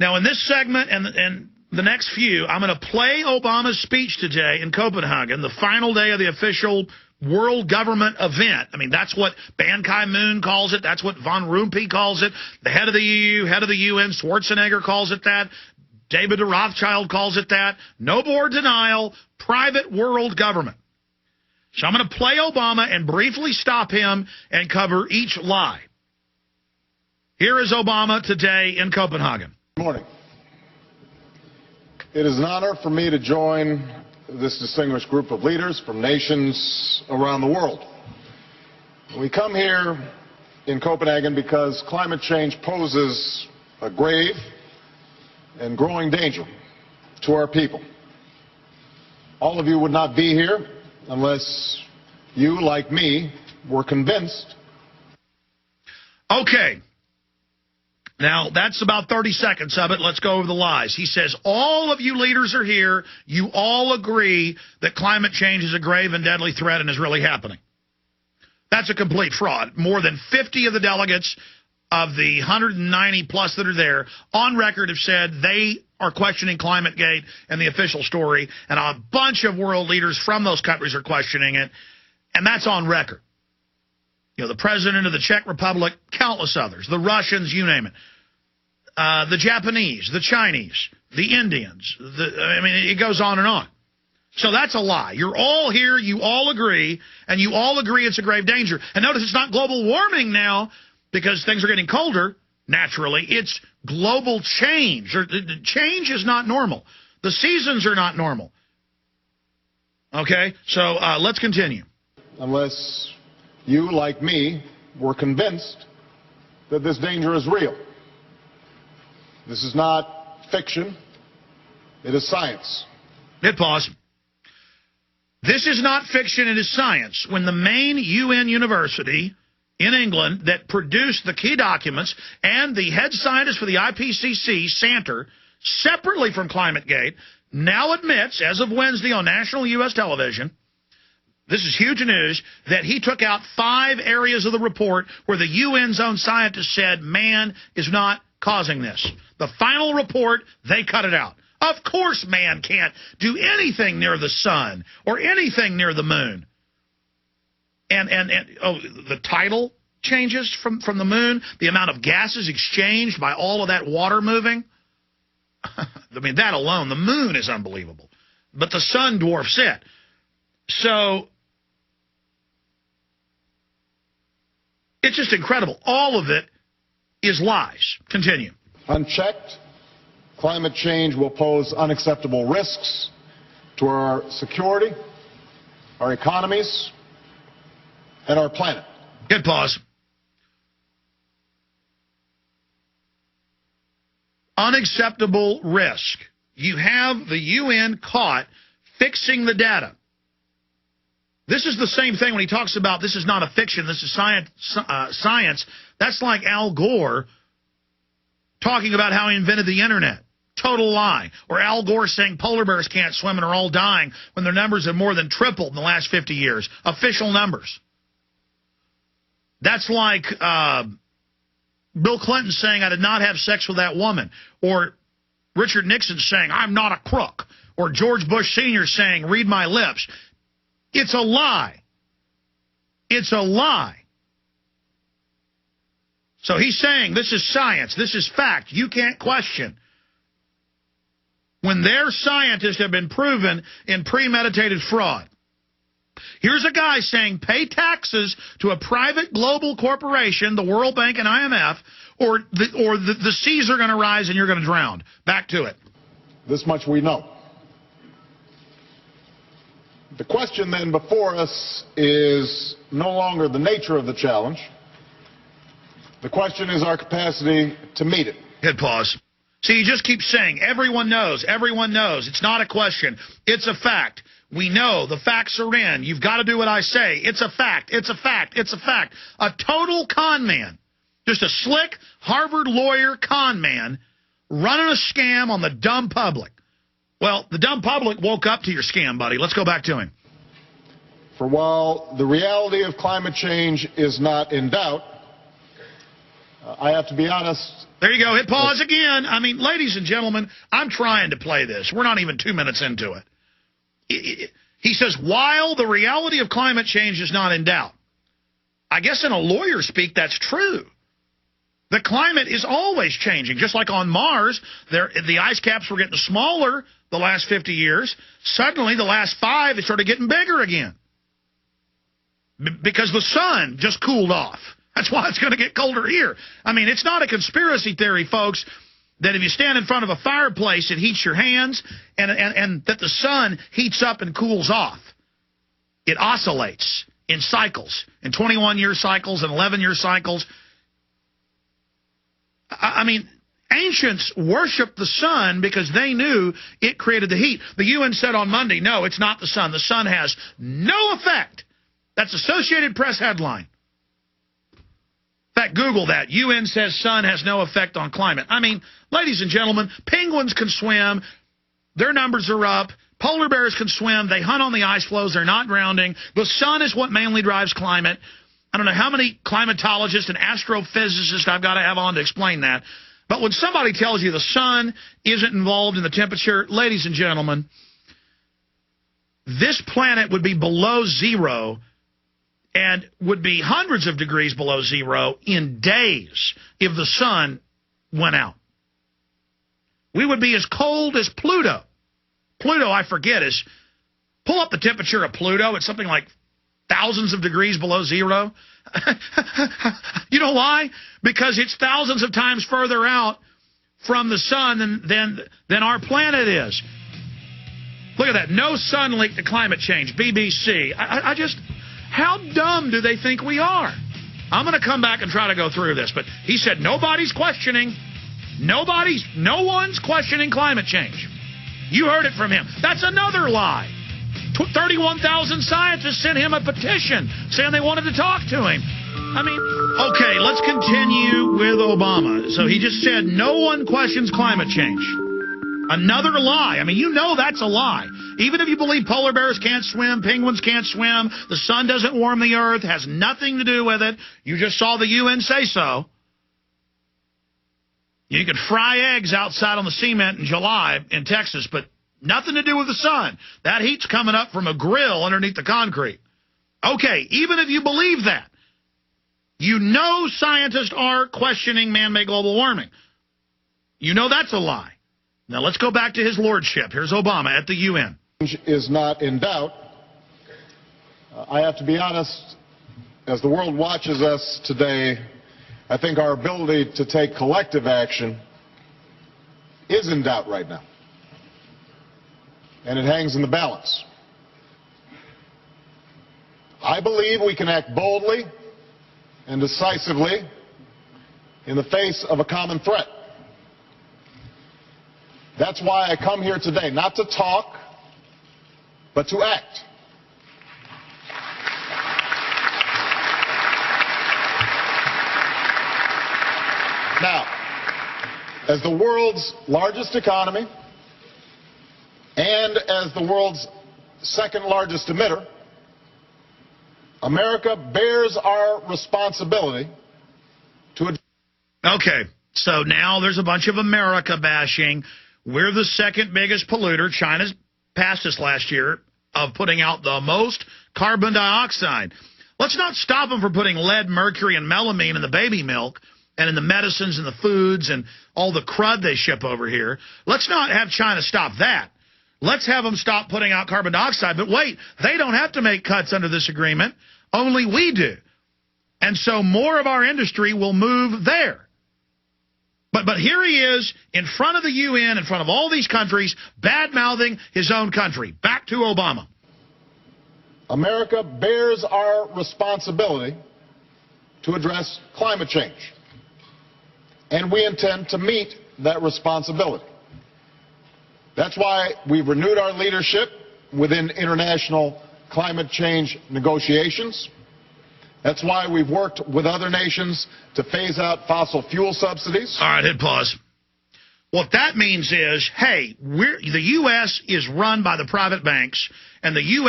Now, in this segment and the next few, I'm going to play Obama's speech today in Copenhagen, the final day of the official world government event. I mean, that's what Ban Ki-moon calls it. That's what Von Rompuy calls it. The head of the EU, head of the UN, Schwarzenegger calls it that. David de Rothschild calls it that. No more denial, private world government. So I'm going to play Obama and briefly stop him and cover each lie. Here is Obama today in Copenhagen. Good morning. It is an honor for me to join this distinguished group of leaders from nations around the world. We come here in Copenhagen because climate change poses a grave and growing danger to our people. All of you would not be here unless you, like me, were convinced. Okay. Now, that's about 30 seconds of it. Let's go over the lies. He says, all of you leaders are here. You all agree that climate change is a grave and deadly threat and is really happening. That's a complete fraud. More than 50 of the delegates of the 190 plus that are there on record have said they are questioning ClimateGate and the official story, and a bunch of world leaders from those countries are questioning it, and that's on record. You know, the president of the Czech Republic, countless others, the Russians, you name it, the Japanese, the Chinese, the Indians. I mean, it goes on and on. So that's a lie. You're all here, you all agree, and you all agree it's a grave danger. And notice it's not global warming now because things are getting colder, naturally. It's global change. Change is not normal. The seasons are not normal. Okay, so let's continue. Unless you, like me, were convinced that this danger is real. This is not fiction. It is science. Hit pause. This is not fiction. It is science. When the main UN university in England that produced the key documents and the head scientist for the IPCC, Santer, separately from ClimateGate, now admits, as of Wednesday on national U.S. television, this is huge news, that he took out 5 areas of the report where the UN's own scientists said man is not causing this. The final report, they cut it out. Of course man can't do anything near the sun or anything near the moon. And the tidal changes from the moon, the amount of gases exchanged by all of that water moving. I mean, that alone, the moon is unbelievable. But the sun dwarfs it. So it's just incredible. All of it is lies. Continue. Unchecked, climate change will pose unacceptable risks to our security, our economies, and our planet. Hit pause. Unacceptable risk. You have the UN caught fixing the data. This is the same thing when he talks about this is not a fiction, this is science. That's like Al Gore talking about how he invented the internet. Total lie. Or Al Gore saying polar bears can't swim and are all dying when their numbers have more than tripled in the last 50 years. Official numbers. That's like Bill Clinton saying I did not have sex with that woman. Or Richard Nixon saying I'm not a crook. Or George Bush Sr. saying read my lips. It's a lie. It's a lie. So he's saying this is science. This is fact. You can't question. When their scientists have been proven in premeditated fraud. Here's a guy saying pay taxes to a private global corporation, the World Bank and IMF, or the seas are going to rise and you're going to drown. Back to it. This much we know. The question then before us is no longer the nature of the challenge. The question is our capacity to meet it. Hit pause. See, he just keeps saying, everyone knows, everyone knows. It's not a question. It's a fact. We know. The facts are in. You've got to do what I say. It's a fact. It's a fact. It's a fact. A total con man. Just a slick Harvard lawyer con man running a scam on the dumb public. Well, the dumb public woke up to your scam, buddy. Let's go back to him. For while the reality of climate change is not in doubt, I have to be honest. There you go. Hit pause again. I mean, ladies and gentlemen, I'm trying to play this. We're not even 2 minutes into it. He says, while the reality of climate change is not in doubt. I guess in a lawyer speak, that's true. The climate is always changing. Just like on Mars, the ice caps were getting smaller the last 50 years. Suddenly, the last 5, it started getting bigger again. Because the sun just cooled off. That's why it's going to get colder here. I mean, it's not a conspiracy theory, folks, that if you stand in front of a fireplace, it heats your hands, and that the sun heats up and cools off. It oscillates in cycles, in 21-year cycles and 11-year cycles. I mean, ancients worshipped the sun because they knew it created the heat. The UN said on Monday, no, it's not the sun. The sun has no effect. That's Associated Press headline. In fact, Google that. UN says sun has no effect on climate. I mean, ladies and gentlemen, penguins can swim. Their numbers are up. Polar bears can swim. They hunt on the ice floes. They're not drowning. The sun is what mainly drives climate. I don't know how many climatologists and astrophysicists I've got to have on to explain that. But when somebody tells you the sun isn't involved in the temperature, ladies and gentlemen, this planet would be below zero and would be hundreds of degrees below zero in days if the sun went out. We would be as cold as Pluto. Pluto, I forget, is, pull up the temperature of Pluto. It's something like thousands of degrees below zero. You know why? Because it's thousands of times further out from the sun than our planet is. Look at that. No sun link to climate change. BBC. I just... How dumb do they think we are? I'm going to come back and try to go through this. But he said nobody's questioning. No one's questioning climate change. You heard it from him. That's another lie. 31,000 scientists sent him a petition saying they wanted to talk to him. I mean, okay, let's continue with Obama. So he just said no one questions climate change. Another lie. I mean, you know that's a lie. Even if you believe polar bears can't swim, penguins can't swim, the sun doesn't warm the earth, has nothing to do with it. You just saw the UN say so. You could fry eggs outside on the cement in July in Texas, but nothing to do with the sun. That heat's coming up from a grill underneath the concrete. Okay, even if you believe that, you know scientists are questioning man-made global warming. You know that's a lie. Now let's go back to his lordship. Here's Obama at the UN. Is not in doubt. I have to be honest, as the world watches us today, I think our ability to take collective action is in doubt right now. And it hangs in the balance. I believe we can act boldly and decisively in the face of a common threat. That's why I come here today, not to talk, but to act. Now, as the world's largest economy and as the world's second largest emitter, America bears our responsibility to... Okay, so now there's a bunch of America bashing. We're the second biggest polluter. China's passed us last year of putting out the most carbon dioxide. Let's not stop them from putting lead, mercury, and melamine in the baby milk and in the medicines and the foods and all the crud they ship over here. Let's not have China stop that. Let's have them stop putting out carbon dioxide. But wait, they don't have to make cuts under this agreement. Only we do. And so more of our industry will move there. But here he is in front of the UN, in front of all these countries, bad-mouthing his own country. Back to Obama. America bears our responsibility to address climate change. And we intend to meet that responsibility. That's why we've renewed our leadership within international climate change negotiations. That's why we've worked with other nations to phase out fossil fuel subsidies. All right, hit pause. What that means is, hey, the U.S. is run by the private banks, and the U.S.